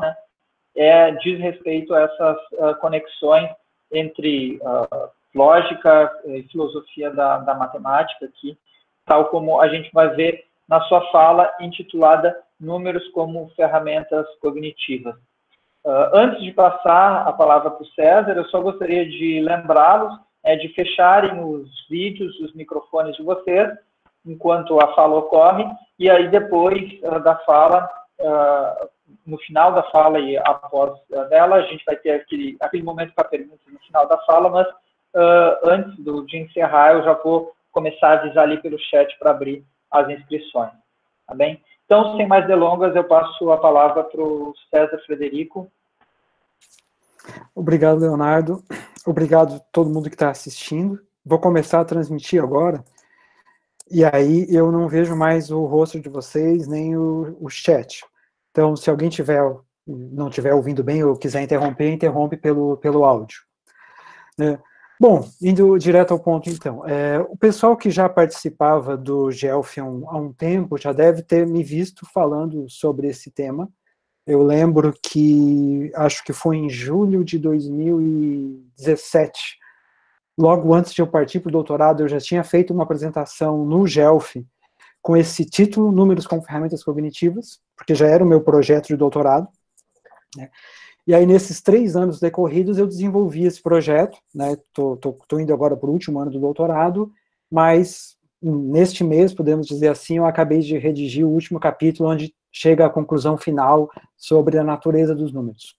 né, diz respeito a essas conexões entre lógica e filosofia da matemática aqui, tal como a gente vai ver na sua fala intitulada Números como Ferramentas Cognitivas. Antes de passar a palavra para o César, eu só gostaria de lembrá-los de fecharem os vídeos, os microfones de vocês, enquanto a fala ocorre, e aí depois da fala, no final da fala e após dela, a gente vai ter aquele momento para perguntas no final da fala, mas antes de encerrar, eu já vou começar a avisar ali pelo chat para abrir as inscrições, tá bem? Então, sem mais delongas, eu passo a palavra para o César Frederico. Obrigado, Leonardo. Obrigado a todo mundo que está assistindo. Vou começar a transmitir agora, e aí eu não vejo mais o rosto de vocês, nem o chat. Então, se alguém não estiver ouvindo bem ou quiser interromper, interrompe pelo áudio. Bom, indo direto ao ponto, então. O pessoal que já participava do GELF há um tempo já deve ter me visto falando sobre esse tema. Eu lembro que, acho que foi em julho de 2017, logo antes de eu partir para o doutorado, eu já tinha feito uma apresentação no GELF com esse título, Números como Ferramentas Cognitivas, porque já era o meu projeto de doutorado, né? E aí, nesses 3 anos decorridos, eu desenvolvi esse projeto, né? Tô indo agora para o último ano do doutorado, mas neste mês, podemos dizer assim, eu acabei de redigir o último capítulo, onde chega a conclusão final sobre a natureza dos números.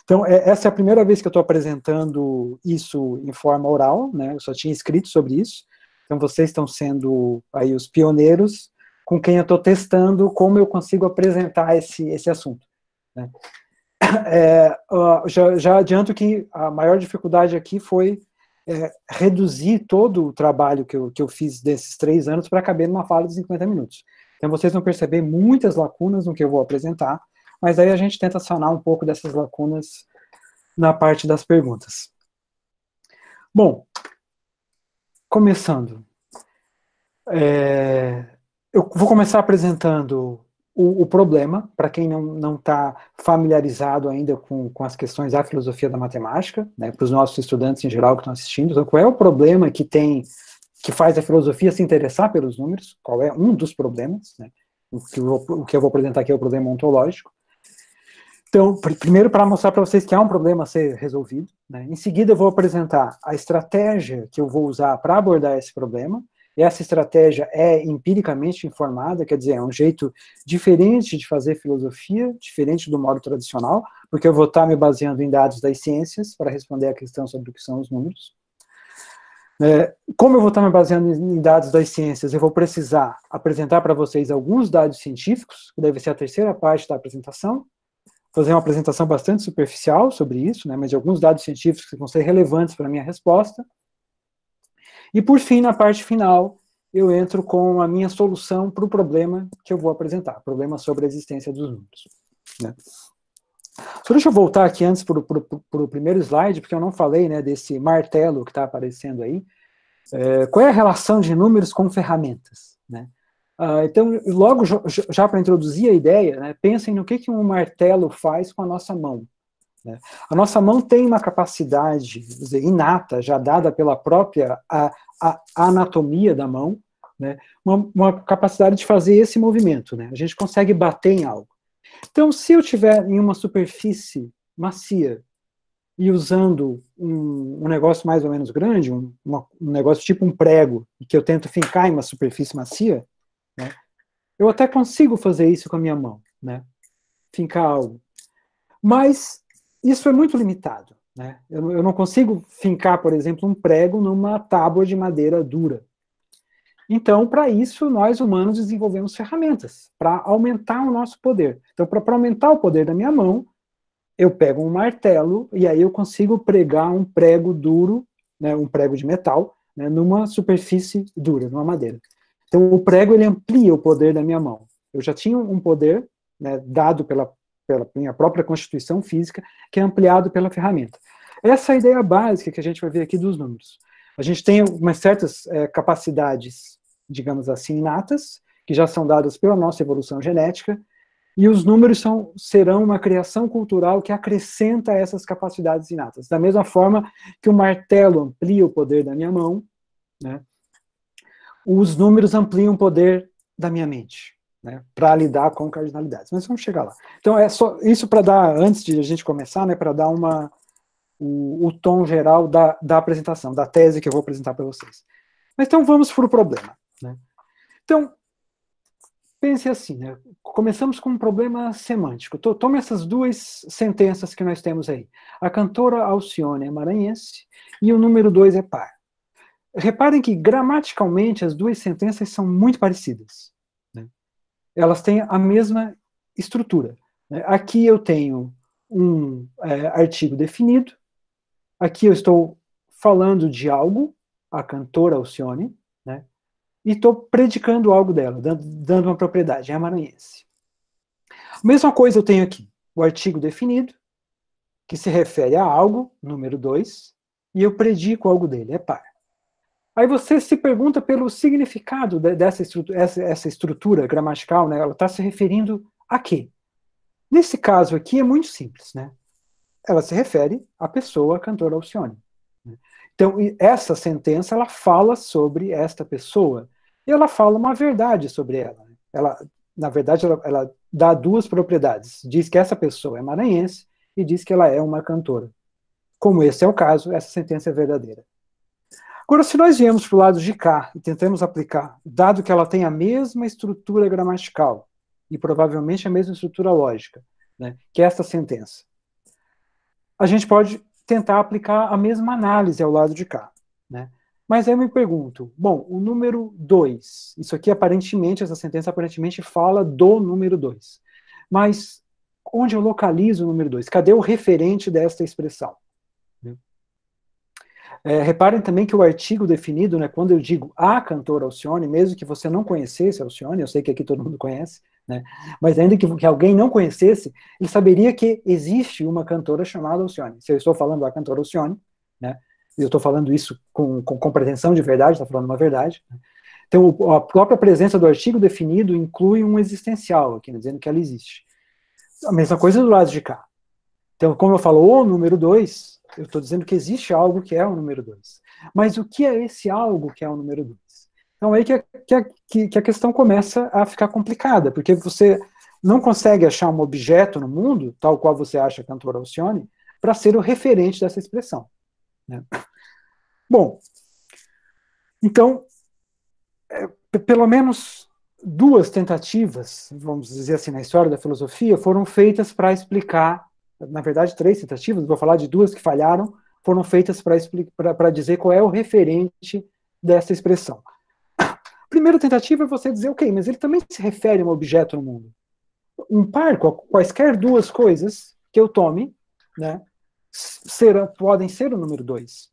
Então, essa é a primeira vez que eu estou apresentando isso em forma oral, né? Eu só tinha escrito sobre isso. Então, vocês estão sendo aí os pioneiros com quem eu estou testando como eu consigo apresentar esse assunto, né? Já adianto que a maior dificuldade aqui foi reduzir todo o trabalho que eu fiz desses 3 anos para caber numa fala de 50 minutos. Então, vocês vão perceber muitas lacunas no que eu vou apresentar, mas aí a gente tenta sanar um pouco dessas lacunas na parte das perguntas. Bom, começando. Eu vou começar apresentando o problema, para quem não está familiarizado ainda com as questões da filosofia da matemática, né, para os nossos estudantes em geral que estão assistindo. Então, qual é o problema que faz a filosofia se interessar pelos números? Qual é um dos problemas, né? O que eu vou apresentar aqui é o problema ontológico. Então, primeiro, para mostrar para vocês que há um problema a ser resolvido, né? Em seguida, eu vou apresentar a estratégia que eu vou usar para abordar esse problema. E essa estratégia é empiricamente informada, quer dizer, é um jeito diferente de fazer filosofia, diferente do modo tradicional, porque eu vou estar me baseando em dados das ciências para responder a questão sobre o que são os números. Como eu vou estar me baseando em dados das ciências, eu vou precisar apresentar para vocês alguns dados científicos, que deve ser a terceira parte da apresentação, fazer uma apresentação bastante superficial sobre isso, né, mas de alguns dados científicos que vão ser relevantes para a minha resposta. E, por fim, na parte final, eu entro com a minha solução para o problema que eu vou apresentar, problema sobre a existência dos números, né. Só deixa eu voltar aqui antes para o primeiro slide, porque eu não falei, né, desse martelo que está aparecendo aí. Qual é a relação de números com ferramentas, né? Então, logo já para introduzir a ideia, né, pensem no que um martelo faz com a nossa mão, né? A nossa mão tem uma capacidade, vamos dizer, inata, já dada pela própria a anatomia da mão, né, uma capacidade de fazer esse movimento, né? A gente consegue bater em algo. Então, se eu estiver em uma superfície macia e usando um negócio mais ou menos grande, um negócio tipo um prego, que eu tento fincar em uma superfície macia, né, eu até consigo fazer isso com a minha mão, né, fincar algo. Mas isso é muito limitado, né? Eu não consigo fincar, por exemplo, um prego numa tábua de madeira dura. Então, para isso, nós humanos desenvolvemos ferramentas para aumentar o nosso poder. Então, para aumentar o poder da minha mão, eu pego um martelo e aí eu consigo pregar um prego duro, né, um prego de metal, né, numa superfície dura, numa madeira. Então, o prego ele amplia o poder da minha mão. Eu já tinha um poder, né, dado pela minha própria constituição física, que é ampliado pela ferramenta. Essa é a ideia básica que a gente vai ver aqui dos números. A gente tem umas certas capacidades, digamos assim, inatas, que já são dadas pela nossa evolução genética, E os números serão uma criação cultural que acrescenta essas capacidades inatas. Da mesma forma que o martelo amplia o poder da minha mão, né, os números ampliam o poder da minha mente, né, para lidar com cardinalidades. Mas vamos chegar lá. Então, é só isso para dar, antes de a gente começar, né, para dar o tom geral da apresentação, da tese que eu vou apresentar para vocês. Mas então vamos para o problema. Né? Então, pense assim, né? Começamos com um problema semântico. Tome essas duas sentenças que nós temos aí. A cantora Alcione é maranhense e o número 2 é par. Reparem que, gramaticalmente, as duas sentenças são muito parecidas. Né? Elas têm a mesma estrutura. Né? Aqui eu tenho um artigo definido. Aqui eu estou falando de algo, a cantora Alcione, né? E estou predicando algo dela, dando uma propriedade, é a maranhense. A mesma coisa eu tenho aqui, o artigo definido, que se refere a algo, número 2, e eu predico algo dele, é par. Aí você se pergunta pelo significado dessa essa estrutura gramatical, né? Ela está se referindo a quê? Nesse caso aqui é muito simples, né? Ela se refere à pessoa, a cantora Alcione. Então, essa sentença, ela fala sobre esta pessoa, e ela fala uma verdade sobre ela. Na verdade, ela dá duas propriedades. Diz que essa pessoa é maranhense e diz que ela é uma cantora. Como esse é o caso, essa sentença é verdadeira. Agora, se nós viemos para o lado de cá e tentamos aplicar, dado que ela tem a mesma estrutura gramatical e provavelmente a mesma estrutura lógica, né, que esta sentença, a gente pode tentar aplicar a mesma análise ao lado de cá, né? Mas aí eu me pergunto, bom, o número 2, isso aqui aparentemente, essa sentença aparentemente fala do número 2, mas onde eu localizo o número 2? Cadê o referente desta expressão? Reparem também que o artigo definido, né, quando eu digo a cantora Alcione, mesmo que você não conhecesse a Alcione, eu sei que aqui todo mundo conhece, né, mas ainda que alguém não conhecesse, ele saberia que existe uma cantora chamada Alcione. Se eu estou falando a cantora Alcione, né, e eu estou falando isso com pretensão de verdade, estou falando uma verdade, né, então a própria presença do artigo definido inclui um existencial aqui, né, dizendo que ela existe. A mesma coisa do lado de cá. Então, como eu falo o número 2, eu estou dizendo que existe algo que é o número 2. Mas o que é esse algo que é o número 2? Então, aí que a questão começa a ficar complicada, porque você não consegue achar um objeto no mundo, tal qual você acha a cantora Alcione, para ser o referente dessa expressão. Né? Bom, então, pelo menos duas tentativas, vamos dizer assim, na história da filosofia, foram feitas para explicar, na verdade, 3 tentativas, vou falar de 2 que falharam, foram feitas para dizer qual é o referente dessa expressão. A primeira tentativa é você dizer, ok, mas ele também se refere a um objeto no mundo. Um par, quaisquer 2 coisas que eu tome, né, podem ser o número 2.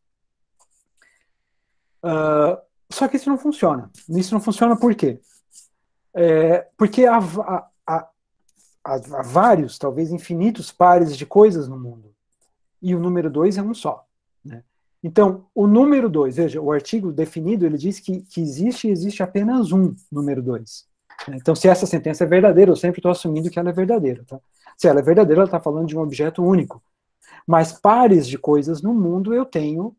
Só que isso não funciona. Isso não funciona por quê? Porque há vários, talvez infinitos pares de coisas no mundo. E o número 2 é um só. Né? Então, o número 2, veja, o artigo definido, ele diz que existe apenas um número 2. Então, se essa sentença é verdadeira, eu sempre estou assumindo que ela é verdadeira. Tá? Se ela é verdadeira, ela está falando de um objeto único. Mas pares de coisas no mundo eu tenho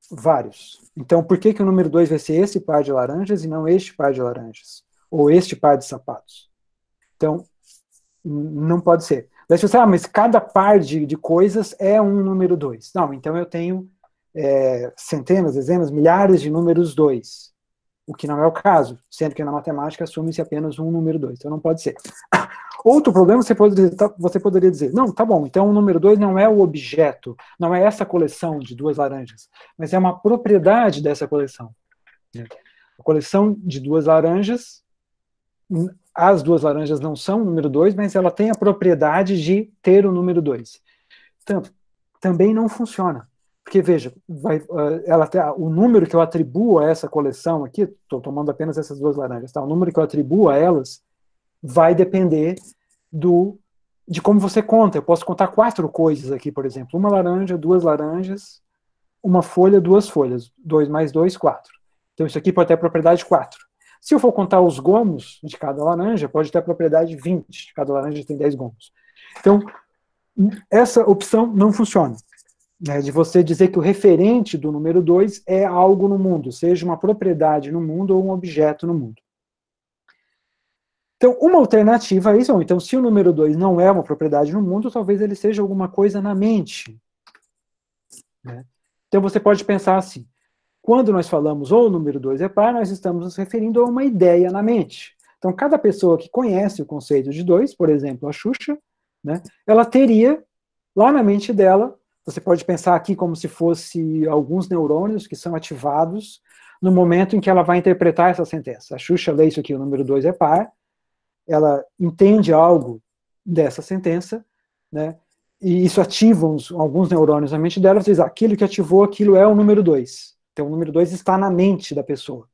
vários. Então, por que o número 2 vai ser esse par de laranjas e não este par de laranjas? Ou este par de sapatos? Então, não pode ser. Daí você fala, mas cada par de coisas é um número 2. Não, então eu tenho centenas, dezenas, milhares de números 2. O que não é o caso, sendo que na matemática assume-se apenas um número 2. Então não pode ser. Outro problema, você poderia dizer, não, tá bom, então o número 2 não é o objeto, não é essa coleção de 2 laranjas, mas é uma propriedade dessa coleção. A coleção de 2 laranjas, as 2 laranjas não são o número 2, mas ela tem a propriedade de ter o número 2. Então, também não funciona. Porque, veja, o número que eu atribuo a essa coleção aqui, estou tomando apenas essas 2 laranjas, tá? O número que eu atribuo a elas vai depender de como você conta. Eu posso contar 4 coisas aqui, por exemplo. 1 laranja, 2 laranjas, 1 folha, 2 folhas. 2 mais 2, 4. Então, isso aqui pode ter a propriedade 4. Se eu for contar os gomos de cada laranja, pode ter a propriedade 20, cada laranja tem 10 gomos. Então, essa opção não funciona, né, de você dizer que o referente do número 2 é algo no mundo, seja uma propriedade no mundo ou um objeto no mundo. Então, uma alternativa a isso, então, se o número 2 não é uma propriedade no mundo, talvez ele seja alguma coisa na mente, né? Então, você pode pensar assim, quando nós falamos o número 2 é par, nós estamos nos referindo a uma ideia na mente. Então, cada pessoa que conhece o conceito de 2, por exemplo, a Xuxa, né, ela teria, lá na mente dela, você pode pensar aqui como se fosse alguns neurônios que são ativados no momento em que ela vai interpretar essa sentença. A Xuxa lê isso aqui, o número 2 é par, ela entende algo dessa sentença, né, e isso ativa alguns neurônios na mente dela, e diz, aquilo que ativou aquilo é o número 2. Então, o número 2 está na mente da pessoa.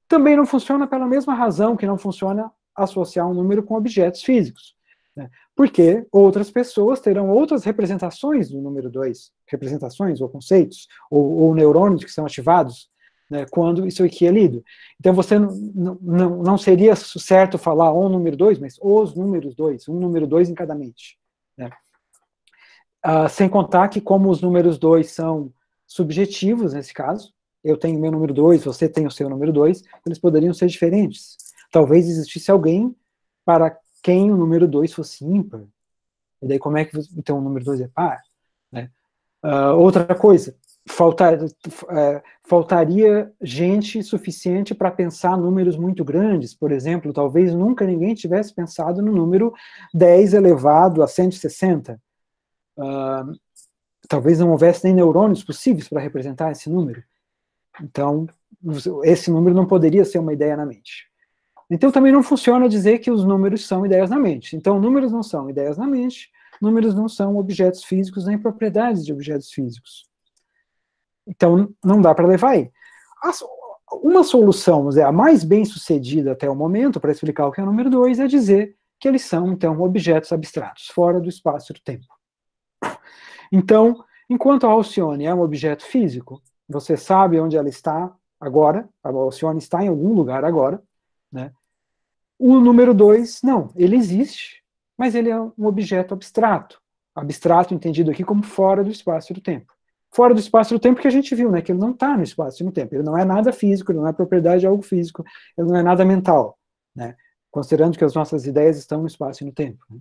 Também não funciona pela mesma razão que não funciona associar um número com objetos físicos, né, porque outras pessoas terão outras representações do número 2, representações ou conceitos, ou neurônios que são ativados, né, quando isso aqui é lido. Então, você não seria certo falar o número 2, mas os números 2, um número 2 em cada mente, né. Sem contar que, como os números 2 são subjetivos, nesse caso, eu tenho meu número 2, você tem o seu número 2, eles poderiam ser diferentes. Talvez existisse alguém para quem o número 2 fosse ímpar. E daí, como é que então o número 2 é par? Né? Outra coisa, faltaria gente suficiente para pensar números muito grandes. Por exemplo, talvez nunca ninguém tivesse pensado no número 10 elevado a 160. Talvez não houvesse nem neurônios possíveis para representar esse número. Então, esse número não poderia ser uma ideia na mente. Então, também não funciona dizer que os números são ideias na mente. Então, números não são ideias na mente, números não são objetos físicos nem propriedades de objetos físicos. Então, não dá para levar aí. Uma solução, a mais bem sucedida até o momento, para explicar o que é o número 2, é dizer que eles são, então, objetos abstratos, fora do espaço e do tempo. Então, enquanto a Alcione é um objeto físico, você sabe onde ela está agora, a Alcione está em algum lugar agora, né? O número 2, não, ele existe, mas ele é um objeto abstrato. Abstrato entendido aqui como fora do espaço e do tempo. Fora do espaço e do tempo que a gente viu, né? Que ele não está no espaço e no tempo. Ele não é nada físico, ele não é propriedade de algo físico, ele não é nada mental, né? Considerando que as nossas ideias estão no espaço e no tempo, né?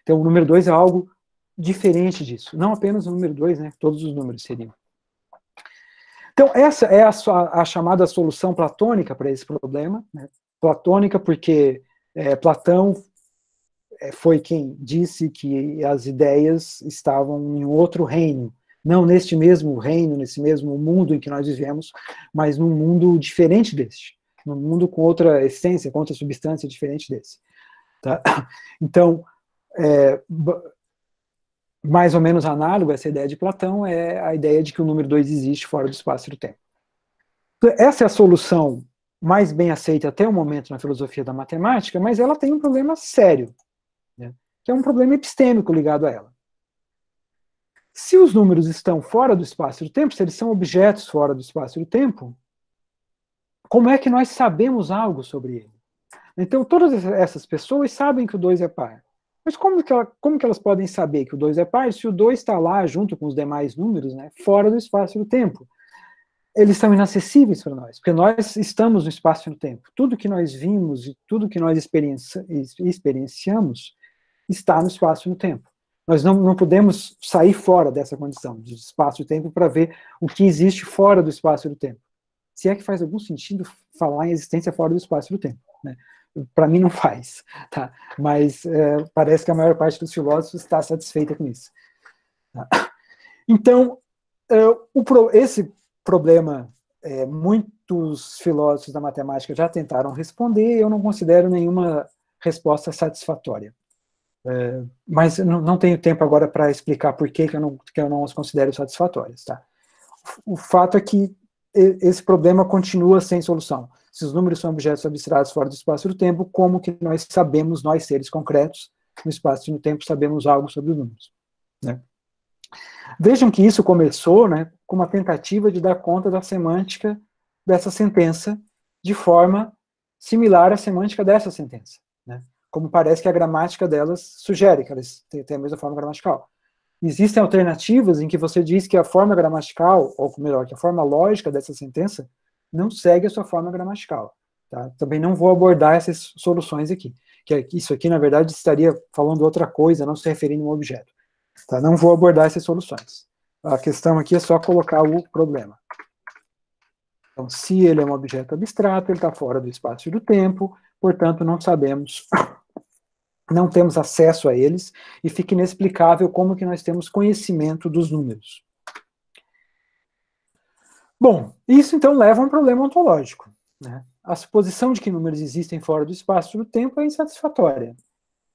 Então, o número 2 é algo diferente disso. Não apenas o número 2, né? Todos os números seriam. Então, essa é a chamada solução platônica para esse problema, né? Platônica porque Platão foi quem disse que as ideias estavam em outro reino, não neste mesmo reino, nesse mesmo mundo em que nós vivemos, mas num mundo diferente deste, num mundo com outra essência, com outra substância diferente desse. Tá? Então, mais ou menos análogo a essa ideia de Platão é a ideia de que o número 2 existe fora do espaço e do tempo. Então, essa é a solução mais bem aceita até o momento na filosofia da matemática, mas ela tem um problema sério, né, que é um problema epistêmico ligado a ela. Se os números estão fora do espaço e do tempo, se eles são objetos fora do espaço e do tempo, como é que nós sabemos algo sobre ele? Então, todas essas pessoas sabem que o 2 é par. Mas como que elas podem saber que o 2 é par se o 2 está lá junto com os demais números, né, fora do espaço e do tempo? Eles são inacessíveis para nós, porque nós estamos no espaço e no tempo. Tudo que nós vimos e tudo que nós experienciamos está no espaço e no tempo. Nós não podemos sair fora dessa condição de espaço e tempo para ver o que existe fora do espaço e do tempo. Se é que faz algum sentido falar em existência fora do espaço e do tempo, né? Para mim não faz, tá? Mas parece que a maior parte dos filósofos está satisfeita com isso. Tá? Então, esse problema, muitos filósofos da matemática já tentaram responder, eu não considero nenhuma resposta satisfatória. Mas não tenho tempo agora para explicar por que eu não as considero satisfatórias. Tá? O fato é que esse problema continua sem solução. Se os números são objetos abstratos fora do espaço e do tempo, como que nós sabemos, nós seres concretos, no espaço e no tempo, sabemos algo sobre os números? Né? Vejam que isso começou, né, com uma tentativa de dar conta da semântica dessa sentença de forma similar à semântica dessa sentença, né? Como parece que a gramática delas sugere, que elas têm a mesma forma gramatical. Existem alternativas em que você diz que a forma gramatical, ou melhor, que a forma lógica dessa sentença não segue a sua forma gramatical. Tá? Também não vou abordar essas soluções aqui, que isso aqui, na verdade, estaria falando outra coisa, não se referindo a um objeto. Tá? Não vou abordar essas soluções. A questão aqui é só colocar o problema. Então, se ele é um objeto abstrato, ele está fora do espaço e do tempo, portanto, não sabemos, não temos acesso a eles, e fica inexplicável como que nós temos conhecimento dos números. Bom, isso então leva a um problema ontológico, né? A suposição de que números existem fora do espaço e do tempo é insatisfatória.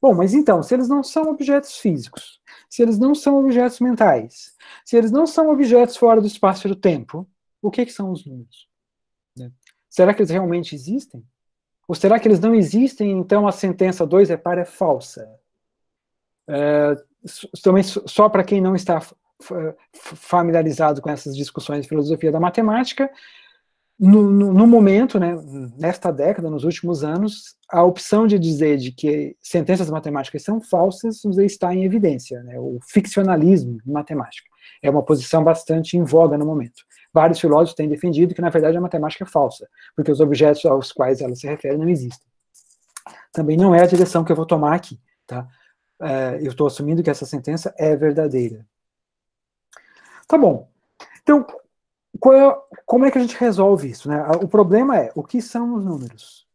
Bom, mas então, se eles não são objetos físicos, se eles não são objetos mentais, se eles não são objetos fora do espaço e do tempo, o que são os números? Né? Será que eles realmente existem? Ou será que eles não existem, então a sentença 2 é par é falsa? Também só para quem não está familiarizado com essas discussões de filosofia da matemática, no momento, né, nesta década, nos últimos anos, a opção de dizer de que sentenças matemáticas são falsas está em evidência, né, o ficcionalismo em matemática. É uma posição bastante em voga no momento. Vários filósofos têm defendido que, na verdade, a matemática é falsa, porque os objetos aos quais ela se refere não existem. Também não é a direção que eu vou tomar aqui. Tá? Eu estou assumindo que essa sentença é verdadeira. Tá bom. Então, como é que a gente resolve isso? Né? O problema é, o que são os números?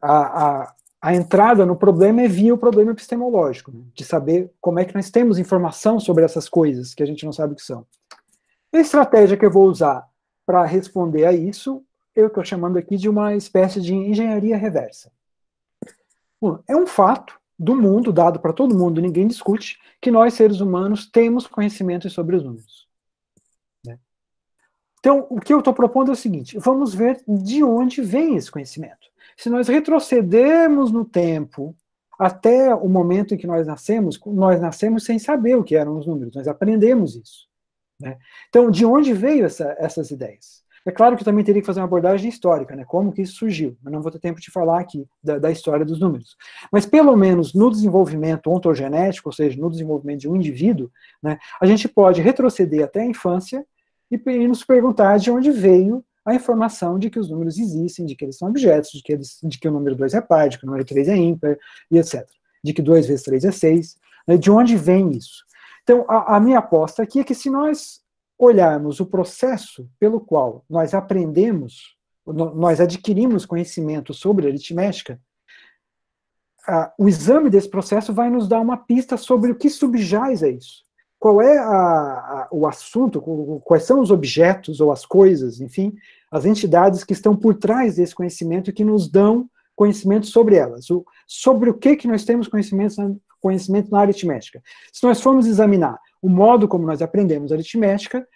A entrada no problema é via o problema epistemológico, né? De saber como é que nós temos informação sobre essas coisas que a gente não sabe o que são. A estratégia que eu vou usar para responder a isso, eu estou chamando aqui de uma espécie de engenharia reversa. Bom, é um fato do mundo, dado para todo mundo, ninguém discute, que nós, seres humanos, temos conhecimento sobre os números. Né? Então, o que eu estou propondo é o seguinte, vamos ver de onde vem esse conhecimento. Se nós retrocedermos no tempo, até o momento em que nós nascemos sem saber o que eram os números, nós aprendemos isso. Né? Então, de onde veio essas ideias? É claro que eu também teria que fazer uma abordagem histórica, né? Como que isso surgiu, mas não vou ter tempo de falar aqui da história dos números. Mas, pelo menos, no desenvolvimento ontogenético, ou seja, no desenvolvimento de um indivíduo, né, a gente pode retroceder até a infância e nos perguntar de onde veio a informação de que os números existem, de que eles são objetos, de que o número 2 é par, de que o número 3 é ímpar, e etc. De que 2 vezes 3 é 6. Né? De onde vem isso? Então, a minha aposta aqui é que se nós olharmos o processo pelo qual nós aprendemos, nós adquirimos conhecimento sobre aritmética, o exame desse processo vai nos dar uma pista sobre o que subjaz a isso. Qual é o assunto, quais são os objetos ou as coisas, enfim, as entidades que estão por trás desse conhecimento e que nos dão conhecimento sobre elas. Sobre o que nós temos conhecimento na aritmética. Se nós formos examinar o modo como nós aprendemos aritmética,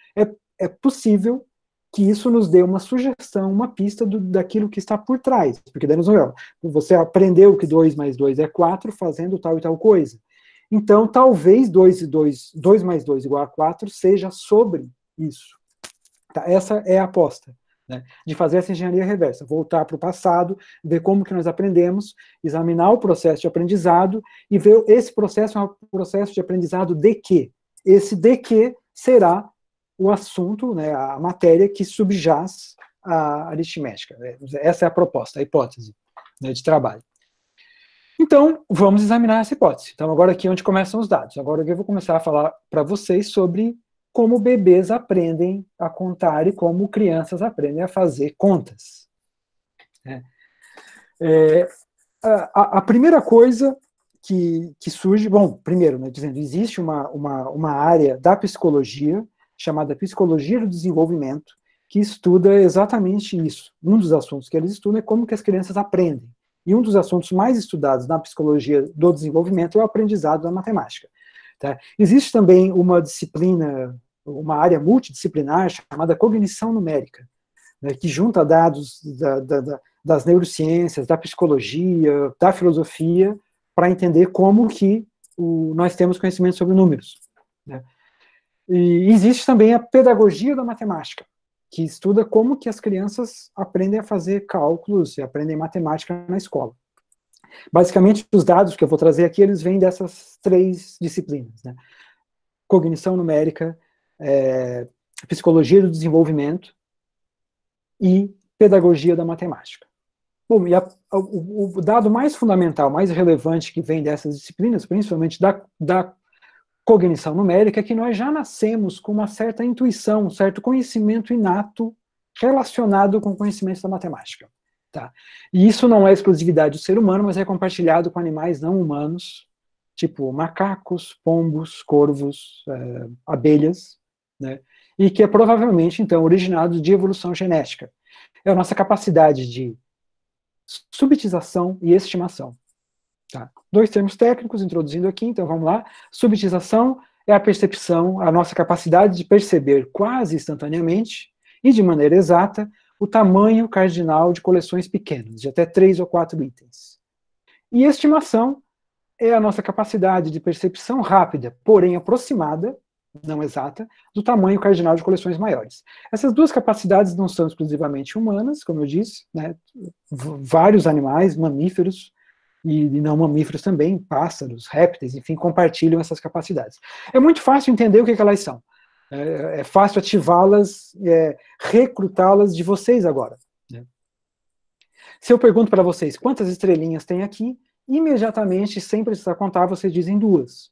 é possível que isso nos dê uma sugestão, uma pista daquilo que está por trás. Porque daí você aprendeu que 2 mais 2 é 4 fazendo tal e tal coisa. Então, talvez 2 mais 2 igual a 4 seja sobre isso. Tá? Essa é a aposta. Né? De fazer essa engenharia reversa, voltar para o passado, ver como que nós aprendemos, examinar o processo de aprendizado e ver esse processo é um processo de aprendizado de quê? Esse de quê será o assunto, né, a matéria que subjaz a aritmética. Essa é a proposta, a hipótese, né, de trabalho. Então, vamos examinar essa hipótese. Então, agora aqui é onde começam os dados. Agora eu vou começar a falar para vocês sobre como bebês aprendem a contar e como crianças aprendem a fazer contas. A primeira coisa que surge, bom, primeiro, né, dizendo, existe uma área da psicologia, chamada Psicologia do Desenvolvimento, que estuda exatamente isso. Um dos assuntos que eles estudam é como que as crianças aprendem. E um dos assuntos mais estudados na psicologia do desenvolvimento é o aprendizado da matemática. Tá? Existe também uma disciplina, uma área multidisciplinar chamada cognição numérica, né, que junta dados das neurociências, da psicologia, da filosofia, para entender como que nós temos conhecimento sobre números. Né? E existe também a pedagogia da matemática, que estuda como que as crianças aprendem a fazer cálculos e aprendem matemática na escola. Basicamente, os dados que eu vou trazer aqui, eles vêm dessas 3 disciplinas, né? Cognição numérica, psicologia do desenvolvimento e pedagogia da matemática. Bom, e o dado mais fundamental, mais relevante que vem dessas disciplinas, principalmente da cognição numérica, é que nós já nascemos com uma certa intuição, um certo conhecimento inato relacionado com o conhecimento da matemática. Tá? E isso não é exclusividade do ser humano, mas é compartilhado com animais não humanos, tipo macacos, pombos, corvos, abelhas, né? E que é provavelmente, então, originado de evolução genética. É a nossa capacidade de subtização e estimação. Tá? 2 termos técnicos introduzindo aqui, então vamos lá. Subtização é a percepção, a nossa capacidade de perceber quase instantaneamente e de maneira exata o tamanho cardinal de coleções pequenas, de até 3 ou 4 itens. E estimação é a nossa capacidade de percepção rápida, porém aproximada, não exata, do tamanho cardinal de coleções maiores. Essas 2 capacidades não são exclusivamente humanas, como eu disse, né? Vários animais, mamíferos, e não mamíferos também, pássaros, répteis, enfim, compartilham essas capacidades. É muito fácil entender o que elas são. É fácil ativá-las, recrutá-las de vocês agora. Né? Se eu pergunto para vocês quantas estrelinhas tem aqui, imediatamente, sem precisar contar, vocês dizem 2.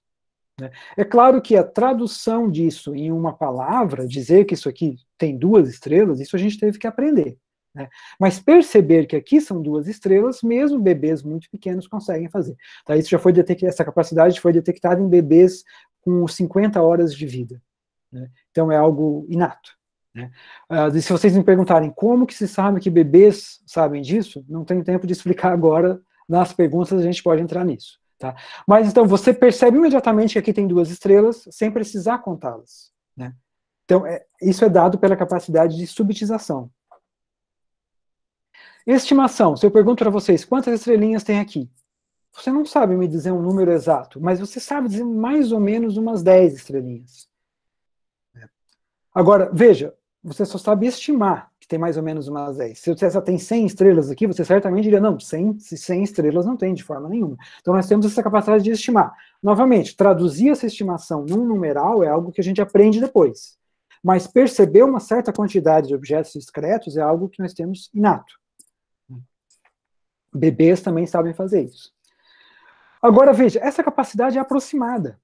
Né? É claro que a tradução disso em uma palavra, dizer que isso aqui tem 2 estrelas, isso a gente teve que aprender. Né? Mas perceber que aqui são 2 estrelas, mesmo bebês muito pequenos conseguem fazer. Tá? Isso já foi essa capacidade foi detectada em bebês com 50 horas de vida. Né? Então é algo inato. Né? Se vocês me perguntarem como que se sabe que bebês sabem disso, não tenho tempo de explicar agora. Nas perguntas a gente pode entrar nisso. Tá? Mas então você percebe imediatamente que aqui tem 2 estrelas sem precisar contá-las. Né? Então isso é dado pela capacidade de subtização. Estimação, se eu pergunto para vocês quantas estrelinhas tem aqui, você não sabe me dizer um número exato, mas você sabe dizer mais ou menos umas 10 estrelinhas. Agora, veja, você só sabe estimar que tem mais ou menos umas 10. Se você só tem 100 estrelas aqui, você certamente diria, não, 100 estrelas não tem de forma nenhuma. Então nós temos essa capacidade de estimar. Novamente, traduzir essa estimação num numeral é algo que a gente aprende depois. Mas perceber uma certa quantidade de objetos discretos é algo que nós temos inato. Bebês também sabem fazer isso. Agora, veja, essa capacidade é aproximada.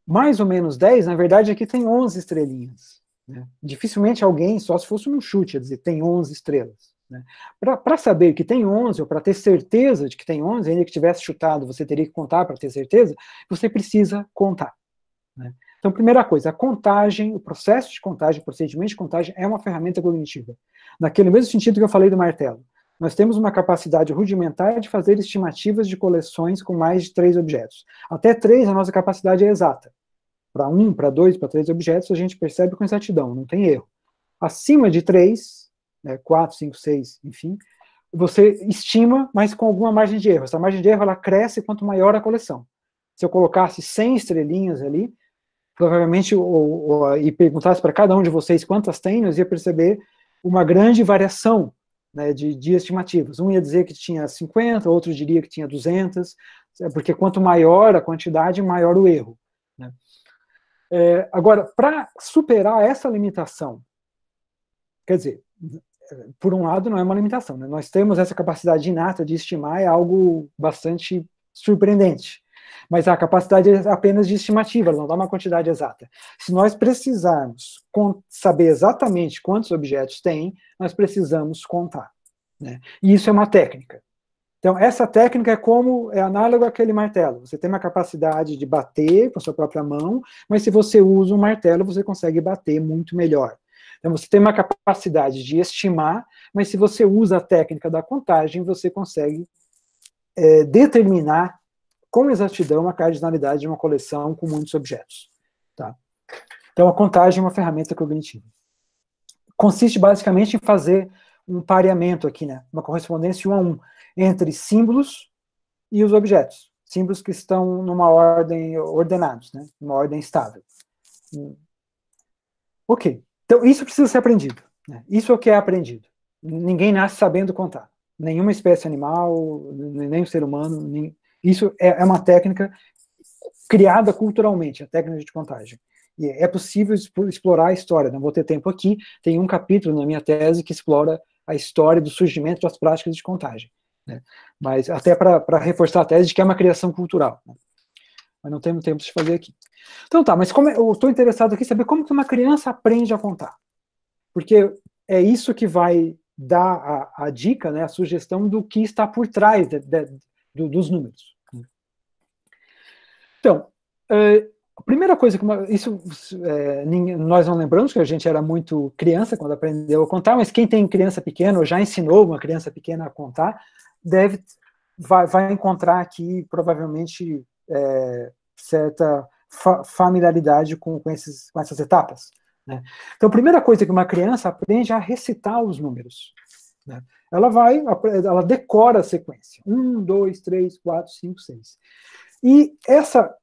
Mais ou menos 10, na verdade, aqui tem 11 estrelinhas. Né? Dificilmente alguém, só se fosse um chute, ia dizer tem 11 estrelas. Né? Para saber que tem 11, ou para ter certeza de que tem 11, ainda que tivesse chutado, você teria que contar para ter certeza, você precisa contar. Né? Então, primeira coisa, a contagem, o processo de contagem, o procedimento de contagem é uma ferramenta cognitiva. Naquele mesmo sentido que eu falei do martelo. Nós temos uma capacidade rudimentar de fazer estimativas de coleções com mais de 3 objetos. Até 3, a nossa capacidade é exata. Para 1, para 2, para 3 objetos, a gente percebe com exatidão, não tem erro. Acima de 3, 4, 5, 6, enfim, você estima, mas com alguma margem de erro. Essa margem de erro ela cresce quanto maior a coleção. Se eu colocasse 100 estrelinhas ali, provavelmente, e perguntasse para cada um de vocês quantas tem, nós ia perceber uma grande variação, né, de estimativas. Um ia dizer que tinha 50, outro diria que tinha 200, porque quanto maior a quantidade, maior o erro. Né? Agora, para superar essa limitação, quer dizer, por um lado não é uma limitação, né? Nós temos essa capacidade inata de estimar, é algo bastante surpreendente, mas a capacidade é apenas de estimativa, ela não dá uma quantidade exata. Se nós precisarmos saber exatamente quantos objetos tem, nós precisamos contar. Né? E isso é uma técnica. Então, essa técnica é análogo àquele martelo. Você tem uma capacidade de bater com a sua própria mão, mas se você usa um martelo, você consegue bater muito melhor. Então, você tem uma capacidade de estimar, mas se você usa a técnica da contagem, você consegue determinar com exatidão a cardinalidade de uma coleção com muitos objetos. Tá? Então, a contagem é uma ferramenta cognitiva. Consiste basicamente em fazer um pareamento aqui, né? Uma correspondência 1 a 1 entre símbolos e os objetos. Símbolos que estão numa ordem ordenados, né? Numa ordem estável. Ok. Então, isso precisa ser aprendido. né? Isso é o que é aprendido. Ninguém nasce sabendo contar. Nenhuma espécie animal, nem o ser humano. Isso é uma técnica criada culturalmente, a técnica de contagem. E é possível explorar a história. Não vou ter tempo aqui. Tem um capítulo na minha tese que explora a história do surgimento das práticas de contagem, né? Mas até para reforçar a tese de que é uma criação cultural, né? Mas não temos tempo de fazer aqui. Então tá, mas eu estou interessado aqui em saber como que uma criança aprende a contar. Porque é isso que vai dar a dica, né, a sugestão do que está por trás dos números. Então, a primeira coisa que nós não lembramos, que a gente era muito criança quando aprendeu a contar, mas quem tem criança pequena, ou já ensinou uma criança pequena a contar, vai encontrar aqui, provavelmente, certa familiaridade com essas etapas, né? Então, a primeira coisa que uma criança aprende é a recitar os números, né? Ela decora a sequência. 1, 2, 3, 4, 5, 6. E essa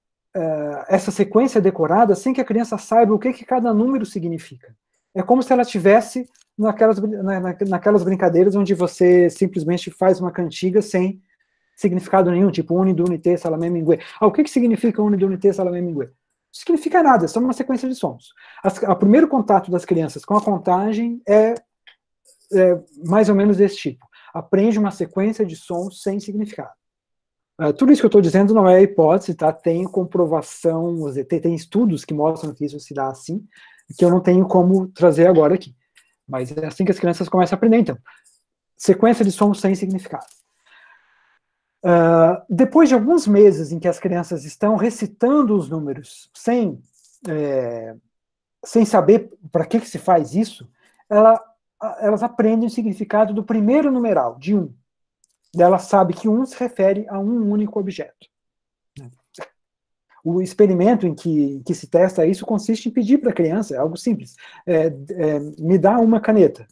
sequência decorada, sem que a criança saiba o que cada número significa. É como se ela estivesse naquelas brincadeiras onde você simplesmente faz uma cantiga sem significado nenhum, tipo uni, duni, te, salamé, mingue. O que significa uni, duni, te, salamé, mingue? Não significa nada, é só uma sequência de sons. O primeiro contato das crianças com a contagem é mais ou menos desse tipo. Aprende uma sequência de sons sem significado. Tudo isso que eu estou dizendo não é hipótese, tá? Tem comprovação, tem estudos que mostram que isso se dá assim, que eu não tenho como trazer agora aqui. Mas é assim que as crianças começam a aprender, então. Sequência de sons sem significado. Depois de alguns meses em que as crianças estão recitando os números sem saber para que se faz isso, elas aprendem o significado do primeiro numeral, de 1. Ela sabe que 1 se refere a um único objeto. O experimento em que se testa isso consiste em pedir para a criança, é algo simples, me dá uma caneta.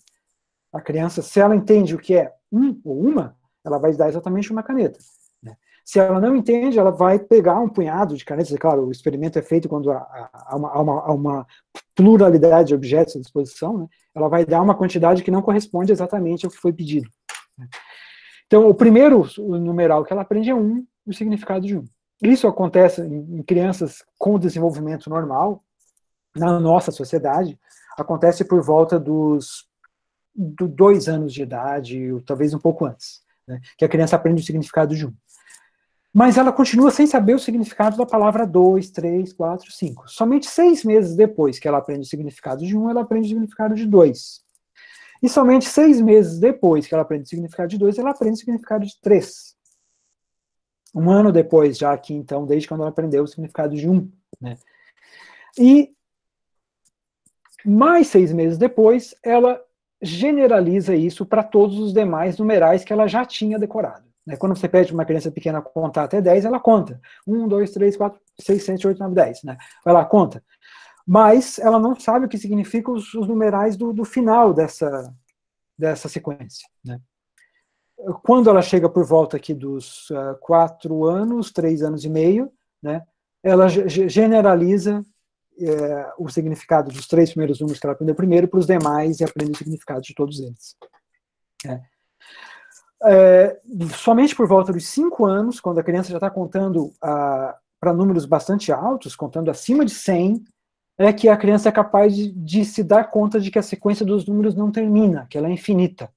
A criança, se ela entende o que é um ou uma, ela vai dar exatamente uma caneta, né? Se ela não entende, ela vai pegar um punhado de canetas. Claro, o experimento é feito quando há uma pluralidade de objetos à disposição, né? Ela vai dar uma quantidade que não corresponde exatamente ao que foi pedido, né? Então, o primeiro numeral que ela aprende é 1, o significado de 1. Isso acontece em crianças com desenvolvimento normal, na nossa sociedade, acontece por volta dos 2 anos de idade, ou talvez um pouco antes, né, que a criança aprende o significado de 1. Mas ela continua sem saber o significado da palavra 2, 3, 4, 5. Somente 6 meses depois que ela aprende o significado de 1, ela aprende o significado de 2. E somente 6 meses depois que ela aprende o significado de 2, ela aprende o significado de 3. Um ano depois, já aqui, então, desde quando ela aprendeu o significado de 1. Né? E mais 6 meses depois, ela generaliza isso para todos os demais numerais que ela já tinha decorado. Né? Quando você pede para uma criança pequena contar até 10, ela conta. 1, 2, 3, 4, 6, 7, 8, 9, 10. Né? Vai lá, conta. Mas ela não sabe o que significam os numerais do final dessa sequência. Né? Quando ela chega por volta aqui dos 4 anos, 3 anos e meio, né, ela generaliza o significado dos 3 primeiros números que ela aprendeu primeiro para os demais e aprende o significado de todos eles. Somente por volta dos 5 anos, quando a criança já está contando para números bastante altos, contando acima de 100, é que a criança é capaz de se dar conta de que a sequência dos números não termina, que ela é infinita.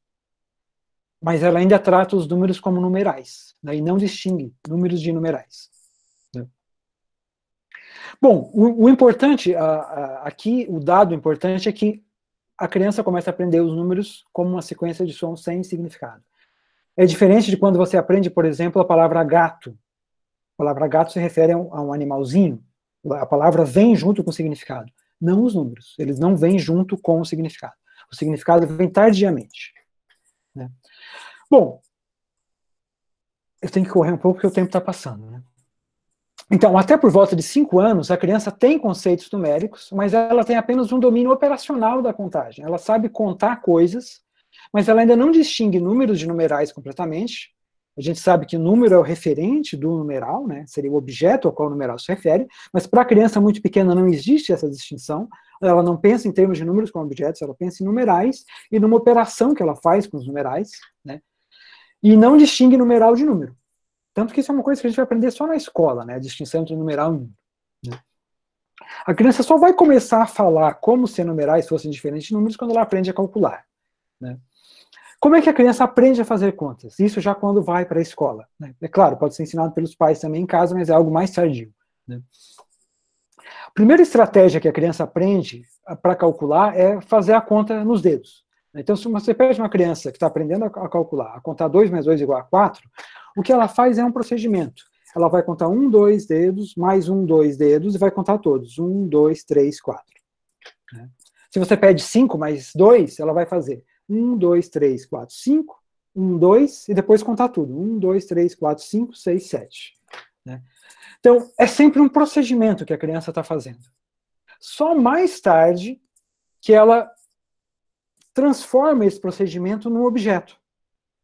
Mas ela ainda trata os números como numerais, né, e não distingue números de numerais. Né? Bom, o importante aqui, o dado importante é que a criança começa a aprender os números como uma sequência de sons sem significado. É diferente de quando você aprende, por exemplo, a palavra gato. A palavra gato se refere a um animalzinho. A palavra vem junto com o significado, não os números. Eles não vêm junto com o significado. O significado vem tardiamente. Né? Bom, eu tenho que correr um pouco porque o tempo está passando. Né? Então, até por volta de 5 anos, a criança tem conceitos numéricos, mas ela tem apenas um domínio operacional da contagem. Ela sabe contar coisas, mas ela ainda não distingue números de numerais completamente, A gente sabe que número é o referente do numeral, né? Seria o objeto ao qual o numeral se refere, mas para a criança muito pequena não existe essa distinção. Ela não pensa em termos de números como objetos, ela pensa em numerais e numa operação que ela faz com os numerais, né? E não distingue numeral de número. Tanto que isso é uma coisa que a gente vai aprender só na escola, né? A distinção entre numeral e número. Né? A criança só vai começar a falar como se numerais fossem diferentes de números quando ela aprende a calcular, né? Como é que a criança aprende a fazer contas? Isso já quando vai para a escola, né? É claro, pode ser ensinado pelos pais também em casa, mas é algo mais tardio, né? A primeira estratégia que a criança aprende para calcular é fazer a conta nos dedos. Então, se você pede uma criança que está aprendendo a calcular, a contar 2 mais 2 igual a 4, o que ela faz é um procedimento. Ela vai contar 1, 2 dedos, mais 1, 2 dedos, e vai contar todos. 1, 2, 3, 4. Né? Se você pede 5 mais 2, ela vai fazer 1, 2, 3, 4, 5, 1, 2, e depois contar tudo. 1, 2, 3, 4, 5, 6, 7. Né? Então, é sempre um procedimento que a criança está fazendo. Só mais tarde que ela transforma esse procedimento num objeto.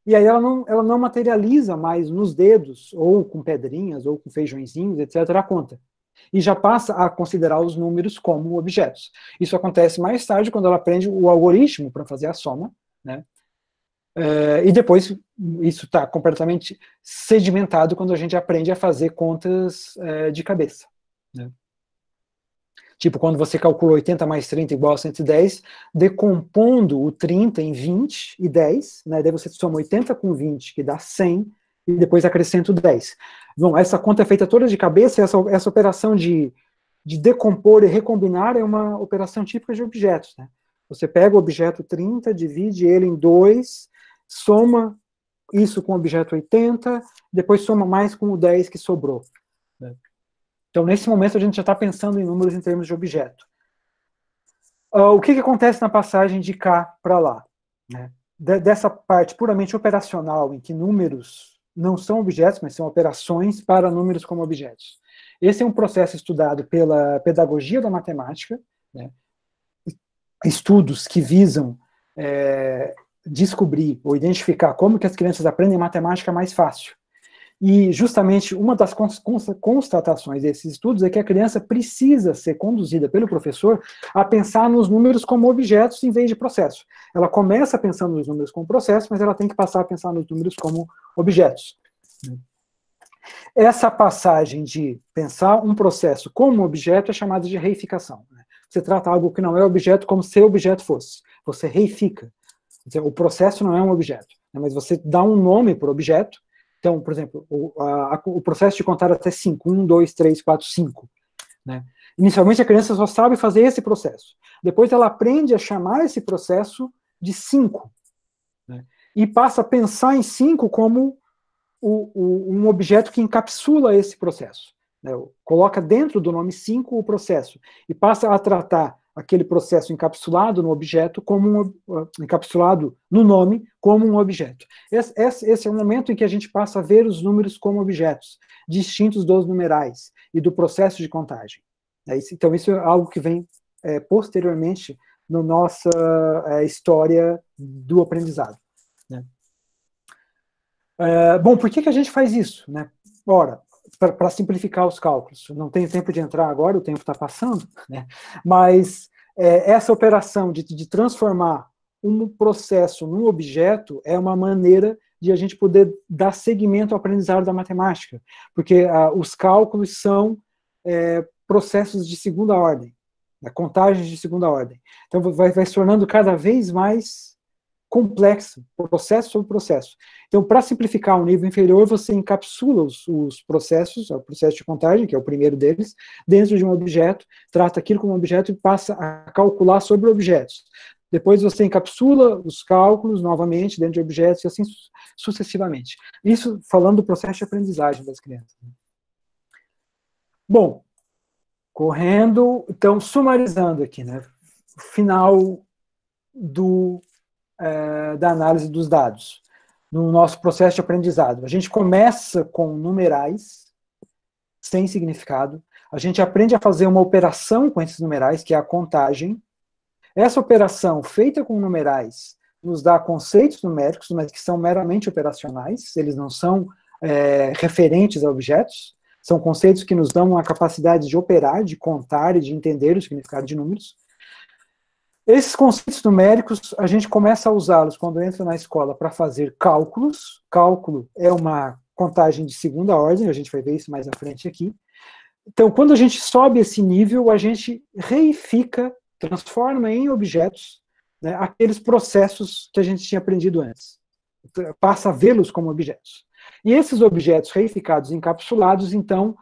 E aí ela não materializa mais nos dedos, ou com pedrinhas, ou com feijõezinhos, etc., a conta. E já passa a considerar os números como objetos. Isso acontece mais tarde, quando ela aprende o algoritmo para fazer a soma, né? E depois isso está completamente sedimentado quando a gente aprende a fazer contas de cabeça, né? Tipo, quando você calcula 80 mais 30 igual a 110, decompondo o 30 em 20 e 10, né? Daí você soma 80 com 20, que dá 100, e depois acrescenta o 10. Bom, essa conta é feita toda de cabeça, e essa operação de decompor e recombinar é uma operação típica de objetos, né? Você pega o objeto 30, divide ele em 2, soma isso com o objeto 80, depois soma mais com o 10 que sobrou, né? Então, nesse momento, a gente já está pensando em números em termos de objeto. O que acontece na passagem de cá para lá, né? Dessa parte puramente operacional, em que números não são objetos, mas são operações para números como objetos. Esse é um processo estudado pela pedagogia da matemática, né? Estudos que visam descobrir ou identificar como que as crianças aprendem matemática mais fácil. E justamente uma das constatações desses estudos é que a criança precisa ser conduzida pelo professor a pensar nos números como objetos em vez de processo. Ela começa pensando nos números como processo, mas ela tem que passar a pensar nos números como objetos. Essa passagem de pensar um processo como objeto é chamada de reificação. Você trata algo que não é objeto como se o objeto fosse. Você reifica. O processo não é um objeto, mas você dá um nome para o objeto. Então, por exemplo, o processo de contar até 5, 1, 2, 3, 4, 5. Né? Inicialmente a criança só sabe fazer esse processo. Depois ela aprende a chamar esse processo de 5. Né? E passa a pensar em 5 como um objeto que encapsula esse processo. Né? Coloca dentro do nome 5 o processo. E passa a tratar aquele processo encapsulado no objeto, encapsulado no nome, como um objeto. Esse é o momento em que a gente passa a ver os números como objetos, distintos dos numerais e do processo de contagem. Então, isso é algo que vem posteriormente na nossa história do aprendizado. Né? Bom, por que a gente faz isso? Né? Ora, para simplificar os cálculos. Não tenho tempo de entrar agora, o tempo está passando, né? Mas essa operação de transformar um processo num objeto é uma maneira de a gente poder dar seguimento ao aprendizado da matemática, porque os cálculos são processos de segunda ordem, contagens de segunda ordem. Então vai se tornando cada vez mais complexo, processo sobre processo. Então, para simplificar o nível inferior, você encapsula os processos, o processo de contagem, que é o primeiro deles, dentro de um objeto, trata aquilo como objeto e passa a calcular sobre objetos. Depois você encapsula os cálculos novamente dentro de objetos e assim sucessivamente. Isso falando do processo de aprendizagem das crianças. Bom, correndo, então, sumarizando aqui, né? Final da análise dos dados, no nosso processo de aprendizado. A gente começa com numerais, sem significado, a gente aprende a fazer uma operação com esses numerais, que é a contagem. Essa operação, feita com numerais, nos dá conceitos numéricos, mas que são meramente operacionais, eles não são referentes a objetos, são conceitos que nos dão a capacidade de operar, de contar e de entender o significado de números. Esses conceitos numéricos, a gente começa a usá-los quando entra na escola para fazer cálculos. Cálculo é uma contagem de segunda ordem, a gente vai ver isso mais à frente aqui. Então, quando a gente sobe esse nível, a gente reifica, transforma em objetos, né, aqueles processos que a gente tinha aprendido antes. Passa a vê-los como objetos. E esses objetos reificados, encapsulados, então,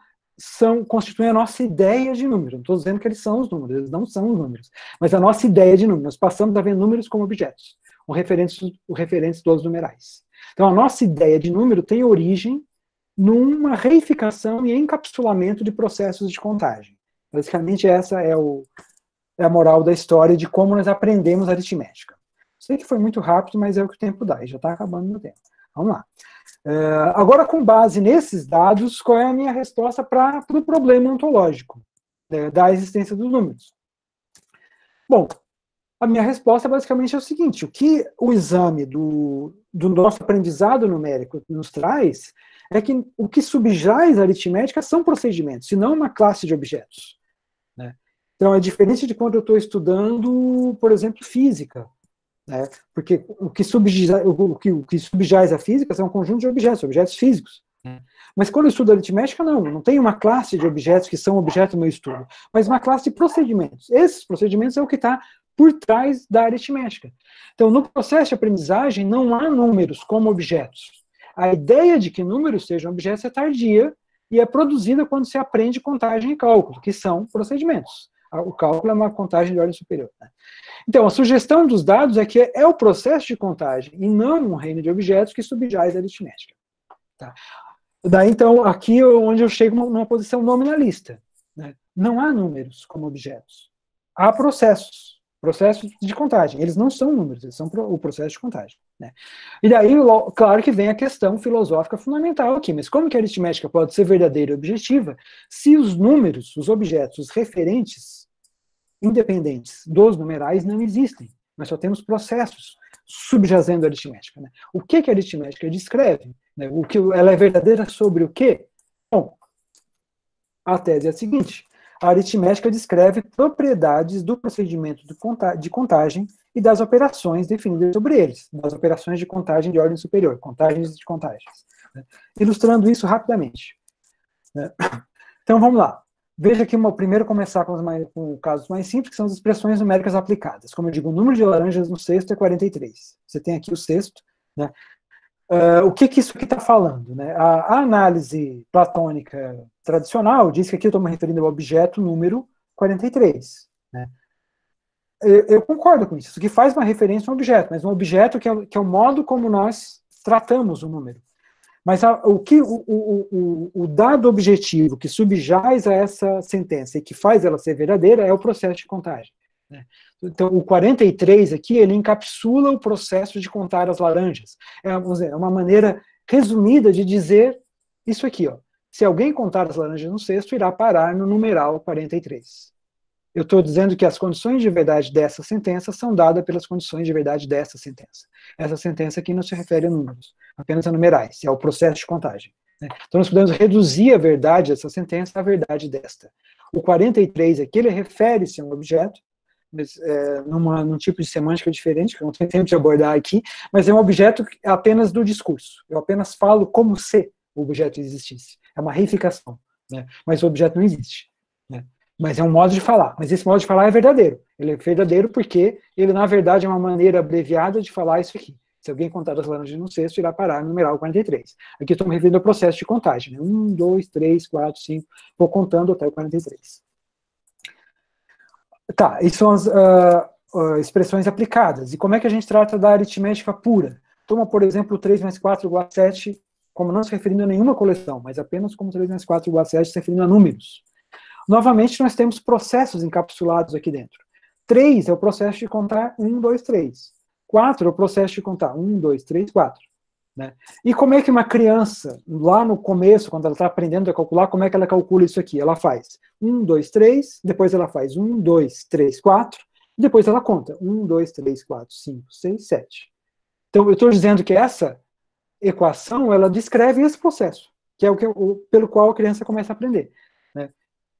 constituem a nossa ideia de número. Não estou dizendo que eles são os números, eles não são os números, mas a nossa ideia de número. Nós passamos a ver números como objetos, os referentes dos numerais. Então, a nossa ideia de número tem origem numa reificação e encapsulamento de processos de contagem. Basicamente, essa é a moral da história de como nós aprendemos aritmética. Sei que foi muito rápido, mas é o que o tempo dá, e já está acabando o meu tempo. Vamos lá. Agora, com base nesses dados, qual é a minha resposta para o problema ontológico da existência dos números? Bom, a minha resposta basicamente é o seguinte: o que o exame do nosso aprendizado numérico nos traz é que o que subjaz a aritmética são procedimentos, e não uma classe de objetos, né? Então, é diferente de quando eu estou estudando, por exemplo, física, né? Porque o que subjaz a física são um conjunto de objetos físicos. Mas quando eu estudo aritmética, não tem uma classe de objetos que são objeto do meu estudo, mas uma classe de procedimentos. Esses procedimentos é o que está por trás da aritmética. Então, no processo de aprendizagem, não há números como objetos. A ideia de que números sejam objetos é tardia e é produzida quando se aprende contagem e cálculo, que são procedimentos. O cálculo é uma contagem de ordem superior, né? Então, a sugestão dos dados é que é o processo de contagem, e não um reino de objetos que subjaz a aritmética. Tá? Daí, então, aqui é onde eu chego numa posição nominalista, né? Não há números como objetos. Há processos de contagem. Eles não são números, eles são o processo de contagem, né? E daí, claro que vem a questão filosófica fundamental aqui, mas como que a aritmética pode ser verdadeira e objetiva se os números, os objetos, os referentes independentes dos numerais não existem? Nós só temos processos subjazendo a aritmética, né? O que a aritmética descreve? Né? Ela é verdadeira sobre o quê? Bom, a tese é a seguinte: a aritmética descreve propriedades do procedimento de contagem e das operações definidas sobre eles, das operações de contagem de ordem superior, contagens de contagens, né? Ilustrando isso rapidamente, né? Então, vamos lá. Veja aqui, primeiro começar com casos mais simples, que são as expressões numéricas aplicadas. Como eu digo, o número de laranjas no cesto é 43. Você tem aqui o cesto, né? O que isso aqui está falando, né? A análise platônica tradicional diz que aqui eu estou me referindo ao objeto número 43. Né? Eu concordo com isso. Isso aqui faz uma referência a um objeto, mas um objeto que é o modo como nós tratamos o número. Mas o dado objetivo que subjaz a essa sentença e que faz ela ser verdadeira é o processo de contagem, né? Então, o 43 aqui, ele encapsula o processo de contar as laranjas. Vamos dizer, é uma maneira resumida de dizer isso aqui, ó. Se alguém contar as laranjas no cesto, irá parar no numeral 43. Eu estou dizendo que as condições de verdade dessa sentença são dadas pelas condições de verdade dessa sentença. Essa sentença aqui não se refere a números, apenas a numerais, é o processo de contagem, né? Então, nós podemos reduzir a verdade dessa sentença à verdade desta. O 43 aqui, ele refere-se a um objeto, mas, num tipo de semântica diferente, que eu não tenho tempo de abordar aqui, mas é um objeto apenas do discurso. Eu apenas falo como se o objeto existisse. É uma reificação, né? Mas o objeto não existe, né? Mas é um modo de falar. Mas esse modo de falar é verdadeiro. Ele é verdadeiro porque ele, na verdade, é uma maneira abreviada de falar isso aqui. Se alguém contar as laranjas no cesto, irá parar no numeral 43. Aqui estou me referindo ao processo de contagem, né? 1, 2, 3, 4, 5, vou contando até o 43. Tá, isso são as expressões aplicadas. E como é que a gente trata da aritmética pura? Toma, por exemplo, 3 mais 4 igual a 7, como não se referindo a nenhuma coleção, mas apenas como 3 mais 4 igual a 7, se referindo a números. Novamente, nós temos processos encapsulados aqui dentro. 3 é o processo de contar 1, 2, 3. 4 é o processo de contar 1, 2, 3, 4. Né? E como é que uma criança, lá no começo, quando ela está aprendendo a calcular, como é que ela calcula isso aqui? Ela faz 1, 2, 3, depois ela faz 1, 2, 3, 4, e depois ela conta. 1, 2, 3, 4, 5, 6, 7. Então, eu estou dizendo que essa equação, ela descreve esse processo, que é pelo qual a criança começa a aprender, né?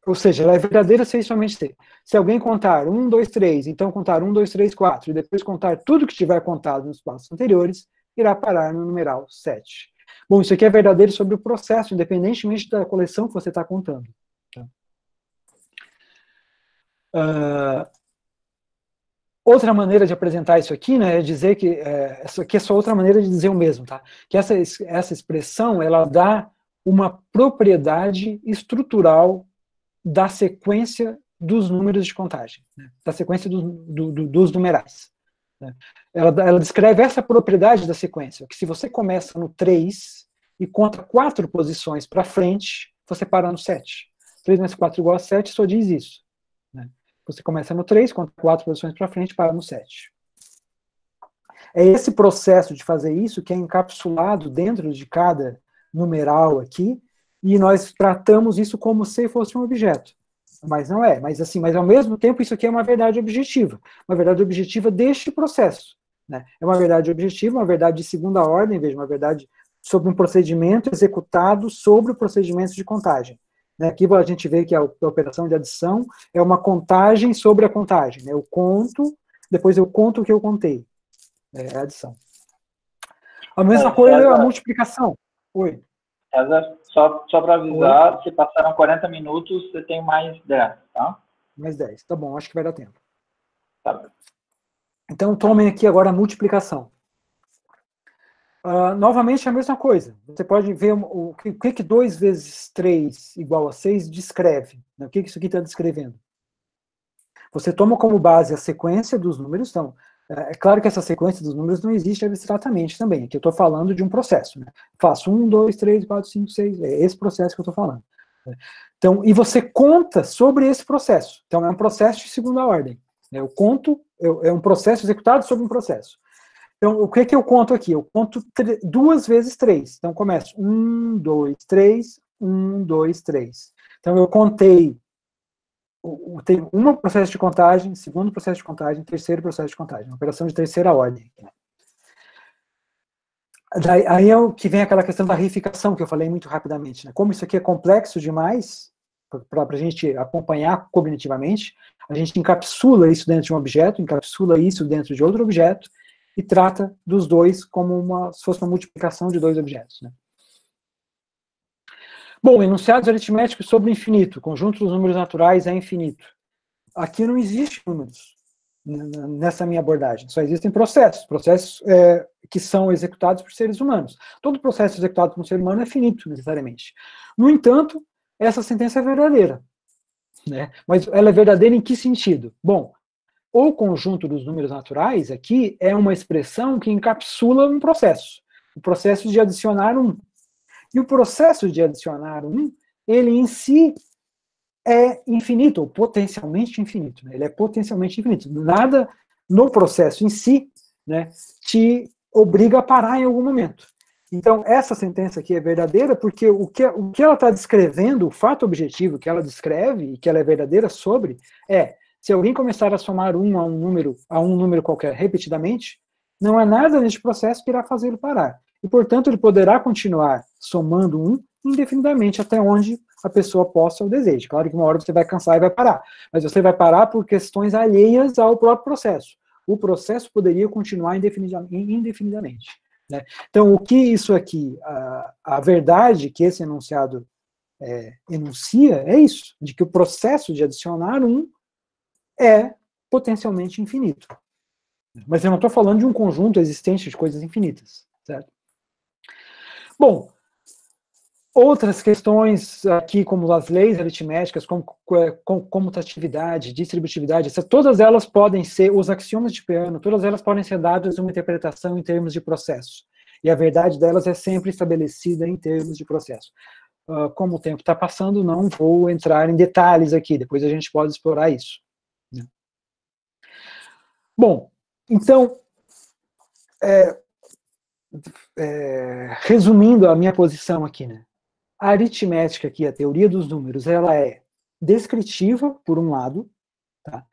Ou seja, ela é verdadeira se somente ter. Se alguém contar 1, 2, 3, então contar 1, 2, 3, 4, e depois contar tudo que tiver contado nos passos anteriores, irá parar no numeral 7. Bom, isso aqui é verdadeiro sobre o processo, independentemente da coleção que você está contando. Outra maneira de apresentar isso aqui, né, é dizer que essa aqui é só outra maneira de dizer o mesmo, tá? Que essa expressão, ela dá uma propriedade estrutural da sequência dos números de contagem, né? Da sequência dos numerais, né? Ela descreve essa propriedade da sequência, que se você começa no 3 e conta 4 posições para frente, você para no 7. 3 mais 4 igual a 7 só diz isso, né? Você começa no 3, conta 4 posições para frente, para no 7. É esse processo de fazer isso que é encapsulado dentro de cada numeral aqui, e nós tratamos isso como se fosse um objeto. Mas não é. Mas ao mesmo tempo, isso aqui é uma verdade objetiva. Uma verdade objetiva deste processo, né? É uma verdade objetiva, uma verdade de segunda ordem, veja, uma verdade sobre um procedimento executado sobre o procedimento de contagem. Aqui a gente vê que a operação de adição é uma contagem sobre a contagem, né? Eu conto, depois eu conto o que eu contei. É a adição. A mesma coisa é a multiplicação. Oi. César, só para avisar, Oi. Se passaram 40 minutos, você tem mais 10, tá? Mais 10, tá bom, acho que vai dar tempo. Tá. Então, tomem aqui agora a multiplicação. Novamente a mesma coisa. Você pode ver o que 2 vezes 3 igual a 6 descreve, né? O que isso aqui está descrevendo? Você toma como base a sequência dos números. Então, é claro que essa sequência dos números não existe abstratamente também. Aqui eu estou falando de um processo, né? Faço 1, 2, 3, 4, 5, 6. É esse processo que eu estou falando. Então, e você conta sobre esse processo. Então, é um processo de segunda ordem. Eu conto, é um processo executado sobre um processo. Então, o que eu conto aqui? Eu conto 2 vezes 3. Então, começo 1, 2, 3, 1, 2, 3. Então, eu contei, tem um processo de contagem, segundo processo de contagem, terceiro processo de contagem, uma operação de terceira ordem. Aí é o que vem aquela questão da reificação, que eu falei muito rapidamente, né? Como isso aqui é complexo demais, para a gente acompanhar cognitivamente, a gente encapsula isso dentro de um objeto, encapsula isso dentro de outro objeto, e trata dos dois como se fosse uma multiplicação de 2 objetos, né? Bom, enunciados aritméticos sobre o infinito. O conjunto dos números naturais é infinito. Aqui não existe números nessa minha abordagem. Só existem processos. Processos que são executados por seres humanos. Todo processo executado por um ser humano é finito, necessariamente. No entanto, essa sentença é verdadeira, né? Mas ela é verdadeira em que sentido? Bom, o conjunto dos números naturais aqui é uma expressão que encapsula um processo. O processo de adicionar 1. E o processo de adicionar 1, ele em si é infinito, ou potencialmente infinito, né? Ele é potencialmente infinito. Nada no processo em si, né, te obriga a parar em algum momento. Então, essa sentença aqui é verdadeira porque o que ela está descrevendo, o fato objetivo que ela descreve, e que ela é verdadeira sobre, se alguém começar a somar 1 a um número qualquer repetidamente, não há nada neste processo que irá fazê-lo parar. E, portanto, ele poderá continuar somando 1 indefinidamente até onde a pessoa possa ou deseje. Claro que uma hora você vai cansar e vai parar, mas você vai parar por questões alheias ao próprio processo. O processo poderia continuar indefinidamente, né? Então, o que isso aqui, a verdade que esse enunciado enuncia é isso, de que o processo de adicionar 1 é potencialmente infinito. Mas eu não estou falando de um conjunto existente de coisas infinitas, certo? Bom, outras questões aqui, como as leis aritméticas, como comutatividade, distributividade, todas elas podem ser, os axiomas de Peano, todas elas podem ser dadas uma interpretação em termos de processo. E a verdade delas é sempre estabelecida em termos de processo. Como o tempo está passando, não vou entrar em detalhes aqui, depois a gente pode explorar isso. Bom, então, resumindo a minha posição aqui, né? A aritmética aqui, a teoria dos números, ela é descritiva, por um lado, tá?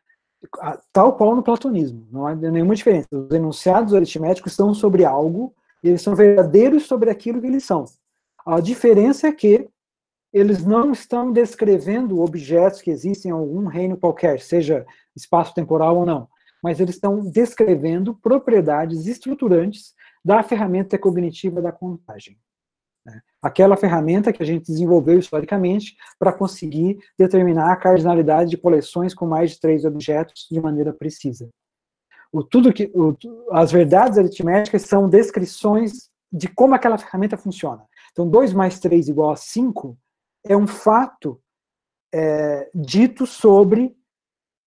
Tal qual no platonismo, não há nenhuma diferença. Os enunciados aritméticos estão sobre algo, e eles são verdadeiros sobre aquilo que eles são. A diferença é que eles não estão descrevendo objetos que existem em algum reino qualquer, seja espaço-temporal ou não, mas eles estão descrevendo propriedades estruturantes da ferramenta cognitiva da contagem. Aquela ferramenta que a gente desenvolveu historicamente para conseguir determinar a cardinalidade de coleções com mais de 3 objetos de maneira precisa. As verdades aritméticas são descrições de como aquela ferramenta funciona. Então, 2 mais 3 igual a 5 é um fato dito sobre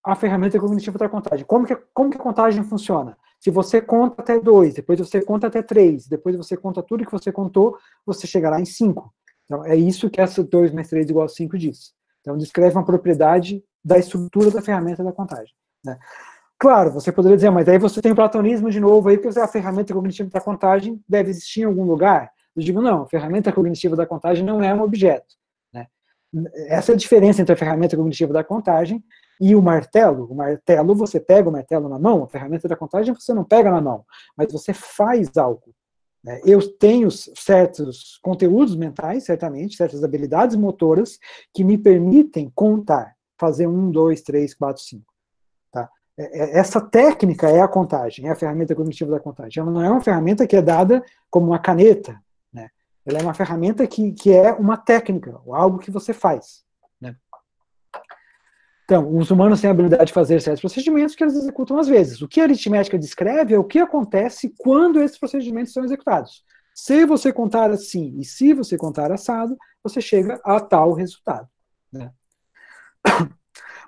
a ferramenta cognitiva da contagem. Como que a contagem funciona? Se você conta até 2, depois você conta até 3, depois você conta tudo que você contou, você chegará em 5. Então, é isso que essa 2 mais 3 igual a 5 diz. Então, descreve uma propriedade da estrutura da ferramenta da contagem. Né? Claro, você poderia dizer, mas aí você tem o platonismo de novo, aí, porque a ferramenta cognitiva da contagem deve existir em algum lugar. Eu digo, não, a ferramenta cognitiva da contagem não é um objeto. Né? Essa é a diferença entre a ferramenta cognitiva da contagem e o martelo. O martelo, você pega o martelo na mão, a ferramenta da contagem você não pega na mão, mas você faz algo. Né? Eu tenho certos conteúdos mentais, certamente, certas habilidades motoras que me permitem contar, fazer 1, 2, 3, 4, 5. Tá? Essa técnica é a contagem, é a ferramenta cognitiva da contagem. Ela não é uma ferramenta que é dada como uma caneta. Né? Ela é uma ferramenta que é uma técnica, algo que você faz. Né? Então, os humanos têm a habilidade de fazer certos procedimentos que eles executam às vezes. O que a aritmética descreve é o que acontece quando esses procedimentos são executados. Se você contar assim e se você contar assado, você chega a tal resultado. Né?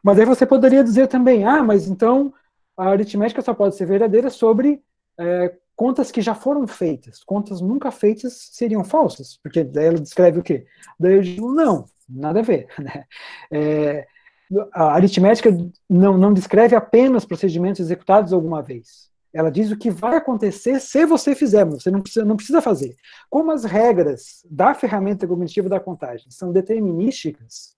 Mas aí você poderia dizer também, mas então a aritmética só pode ser verdadeira sobre contas que já foram feitas. Contas nunca feitas seriam falsas, porque daí ela descreve o quê? Daí eu digo, não, nada a ver. Né? A aritmética não descreve apenas procedimentos executados alguma vez. Ela diz o que vai acontecer se você fizer, você não precisa fazer. Como as regras da ferramenta cognitiva da contagem são determinísticas,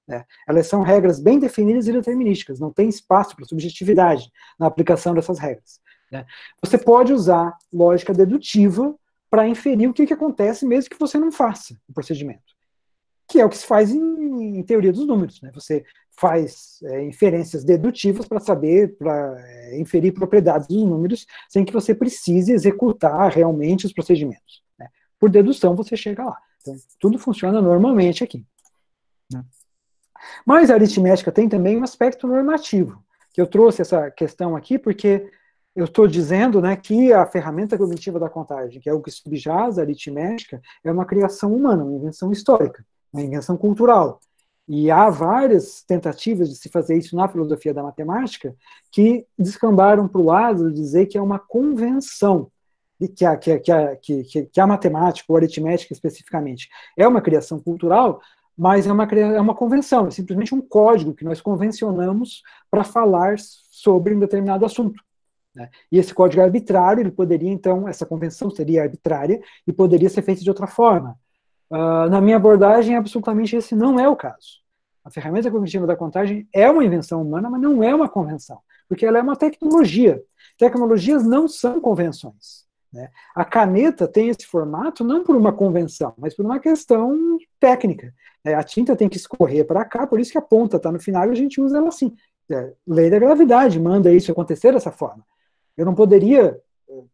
né, elas são regras bem definidas e determinísticas, não tem espaço para subjetividade na aplicação dessas regras. Né. Você pode usar lógica dedutiva para inferir o que acontece mesmo que você não faça o procedimento. Que é o que se faz em teoria dos números. Né? Você faz inferências dedutivas para saber, para inferir propriedades dos números, sem que você precise executar realmente os procedimentos. Né? Por dedução, você chega lá. Então, tudo funciona normalmente aqui. Né? Mas a aritmética tem também um aspecto normativo, que eu trouxe essa questão aqui porque eu estou dizendo, né, que a ferramenta cognitiva da contagem, que é o que subjaz a aritmética, é uma criação humana, uma invenção histórica, uma invenção cultural. E há várias tentativas de se fazer isso na filosofia da matemática que descambaram para o lado de dizer que é uma convenção, e que a matemática, ou a aritmética especificamente, é uma criação cultural, mas é uma convenção, é simplesmente um código que nós convencionamos para falar sobre um determinado assunto. Né? E esse código é arbitrário, ele poderia, então, essa convenção seria arbitrária e poderia ser feita de outra forma. Na minha abordagem, absolutamente esse não é o caso. A ferramenta cognitiva da contagem é uma invenção humana, mas não é uma convenção, porque ela é uma tecnologia. Tecnologias não são convenções. Né? A caneta tem esse formato não por uma convenção, mas por uma questão técnica. A tinta tem que escorrer para cá, por isso que a ponta está no final e a gente usa ela assim. Lei da gravidade manda isso acontecer dessa forma. Eu não poderia,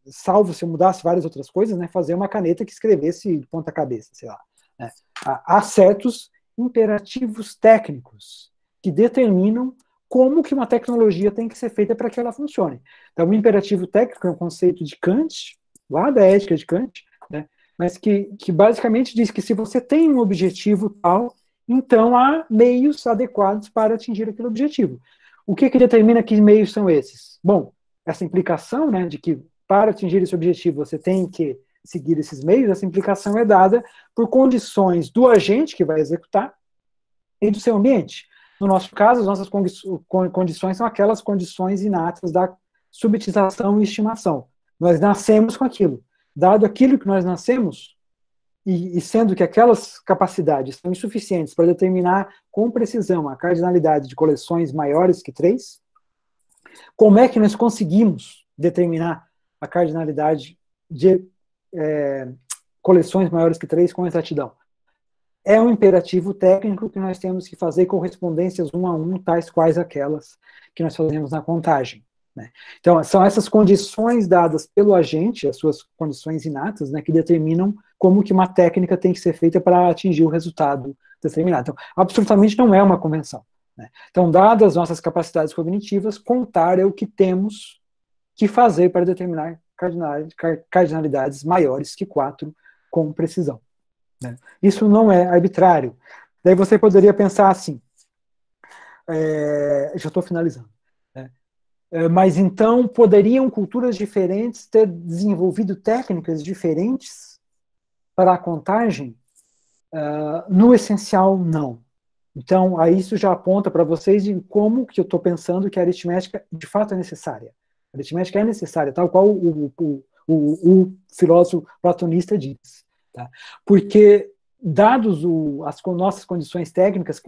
salvo se eu mudasse várias outras coisas, né, fazer uma caneta que escrevesse de ponta cabeça, sei lá. Né? Há certos imperativos técnicos que determinam como que uma tecnologia tem que ser feita para que ela funcione. Então, o imperativo técnico é um conceito de Kant, lá da ética de Kant, né, mas que basicamente diz que se você tem um objetivo tal, então há meios adequados para atingir aquele objetivo. O que determina que meios são esses? Bom, essa implicação, né, de que para atingir esse objetivo você tem que seguir esses meios, essa implicação é dada por condições do agente que vai executar e do seu ambiente. No nosso caso, as nossas condições são aquelas condições inatas da subutização e estimação. Nós nascemos com aquilo. Dado aquilo que nós nascemos, e sendo que aquelas capacidades são insuficientes para determinar com precisão a cardinalidade de coleções maiores que 3, Como é que nós conseguimos determinar a cardinalidade de coleções maiores que 3 com exatidão? É um imperativo técnico que nós temos que fazer correspondências 1 a 1, tais quais aquelas que nós fazemos na contagem, né? Então, são essas condições dadas pelo agente, as suas condições inatas, né, que determinam como que uma técnica tem que ser feita para atingir o resultado determinado. Então, absolutamente não é uma convenção, né? Então, dadas nossas capacidades cognitivas, contar é o que temos que fazer para determinar cardinalidades maiores que 4 com precisão, né? Isso não é arbitrário. Daí você poderia pensar assim, já estou finalizando, né? Mas então poderiam culturas diferentes ter desenvolvido técnicas diferentes para a contagem? No essencial, não. Então, aí isso já aponta para vocês de como que eu estou pensando que a aritmética de fato é necessária. A aritmética é necessária, tal qual o filósofo platonista diz, tá? Porque, dados as nossas condições técnicas,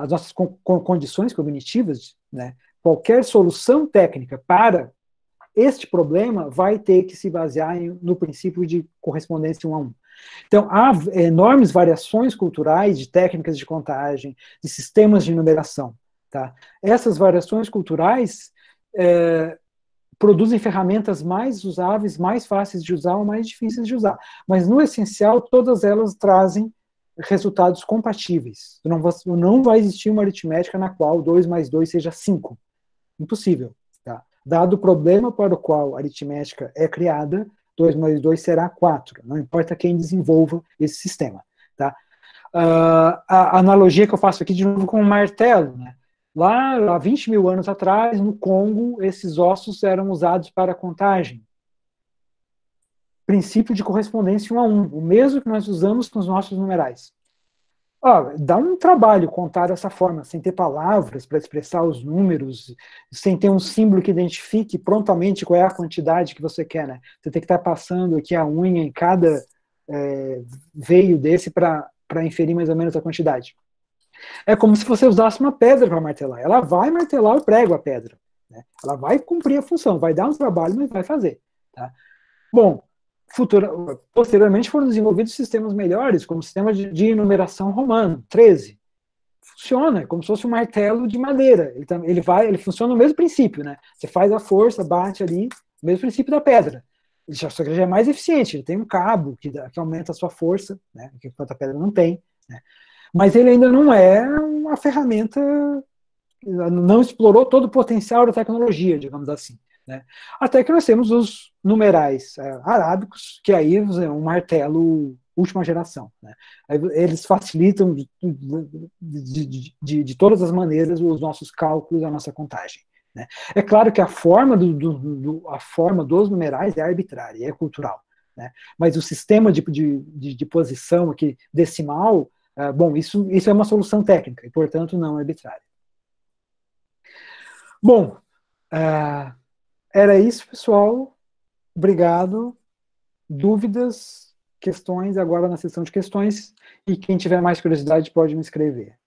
as nossas condições cognitivas, né, qualquer solução técnica para este problema vai ter que se basear no princípio de correspondência 1 a 1. Então, há enormes variações culturais de técnicas de contagem, de sistemas de numeração, tá? Essas variações culturais produzem ferramentas mais usáveis, mais fáceis de usar ou mais difíceis de usar. Mas, no essencial, todas elas trazem resultados compatíveis. Não vai existir uma aritmética na qual 2 mais 2 seja 5. Impossível. Tá? Dado o problema para o qual a aritmética é criada, 2 mais 2 será 4. Não importa quem desenvolva esse sistema. Tá? A analogia que eu faço aqui de novo com o martelo, né? Lá, há 20 mil anos atrás, no Congo, esses ossos eram usados para contagem. Princípio de correspondência 1 a 1, o mesmo que nós usamos com os nossos numerais. Dá um trabalho contar dessa forma, sem ter palavras para expressar os números, sem ter um símbolo que identifique prontamente qual é a quantidade que você quer, né? Você tem que estar passando aqui a unha em cada veio desse para inferir mais ou menos a quantidade. É como se você usasse uma pedra para martelar. Ela vai martelar o prego, a pedra, né? Ela vai cumprir a função, vai dar um trabalho, mas vai fazer. Tá? Bom, posteriormente foram desenvolvidos sistemas melhores, como o sistema de numeração romano, 13. Funciona, como se fosse um martelo de madeira. Ele funciona no mesmo princípio, né? Você faz a força, bate ali, o mesmo princípio da pedra. Só que ele já é mais eficiente, ele tem um cabo que aumenta a sua força, né? Enquanto a pedra não tem, né? Mas ele ainda não é uma ferramenta, não explorou todo o potencial da tecnologia, digamos assim, né? Até que nós temos os numerais arábicos, que aí é um martelo última geração, né? Eles facilitam de todas as maneiras os nossos cálculos, a nossa contagem, né? É claro que a forma dos numerais é arbitrária, é cultural, né? Mas o sistema de posição aqui decimal, bom, isso é uma solução técnica e, portanto, não arbitrária. Bom, era isso, pessoal. Obrigado. Dúvidas, questões, agora na sessão de questões. E quem tiver mais curiosidade pode me escrever.